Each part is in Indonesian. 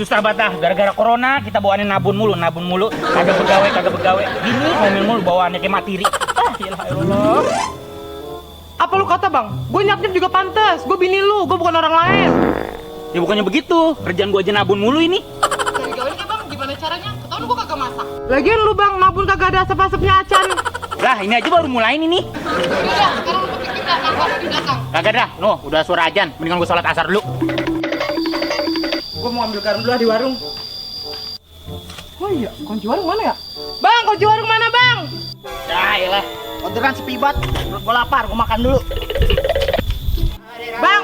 susah banget dah. Gara-gara corona kita bawaannya nabun mulu. Kagak begawe. Gini ngomel mulu bawaannya kayak matiri. Ya Allah. Apa lu kata bang? Gue nyap-nyap juga pantas. Gue bini lu, gue bukan orang lain. Ya bukannya begitu. Kerjaan gua aja nabun mulu ini. Dari gawe nih bang, gimana caranya? Ketahuan gue kagak masak. Lagian lu bang, nabun kagak ada asap-asapnya acan. Lah ini aja baru mulai ini. Udah, sekarang lu petik di belakang, kalau di belakang. Kagak dah. Noh, udah suara ajan. Mendingan gua sholat asar dulu. Gua mau ambil garam dulu di warung. Oh iya, kunci warung mana ya? Bang, kunci warung mana bang? Ya iyalah. Orderan sepi banget. Perut gua lapar, gua makan dulu. Bang.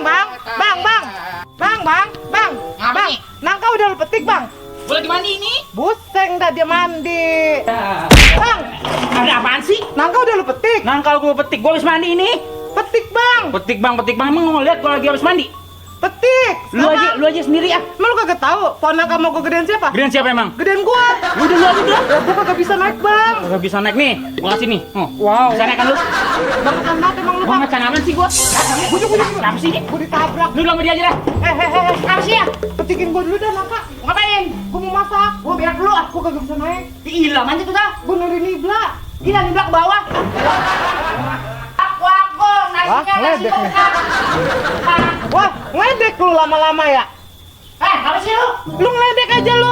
Apa nih? Nangka udah lu petik bang? Gua lagi mandi ini. Buseng dah dia mandi. Bang, Ada apaan sih? nangka udah lu petik? Nangkal gua petik, gua habis mandi ini. Petik bang, Petik bang. Emang mau lihat gua lagi habis mandi? petik. Lu aja sendiri ya. Emang lu kagak tahu pohon nangka mau gue gedein siapa? Gedean siapa emang? Gedein gua. Udah lu aja dulu. Ya gua kagak bisa naik bang. Gak bisa naik nih. Gua kasih nih. Oh. Wow. Bisa naik kan lu? Bang, bukan banget emang lu Gua bang. macan aman sih gua. Bujuk. Kenapa sih ini? Gua ditabrak. Lu bilang sama dia aja dah. Apa sih ya? Petikin gua dulu dah nangka. Ngapain? Gua mau masak. Gua biar dulu ah. Gua kagak bisa naik. Hilang aja tuh dah. Gua nuri nibla. Hilang di belakang bawah. Wah, ngeledek nih. Wah, ngeledek lu lama-lama ya? Apa sih lu? Lu ngeledek aja lu.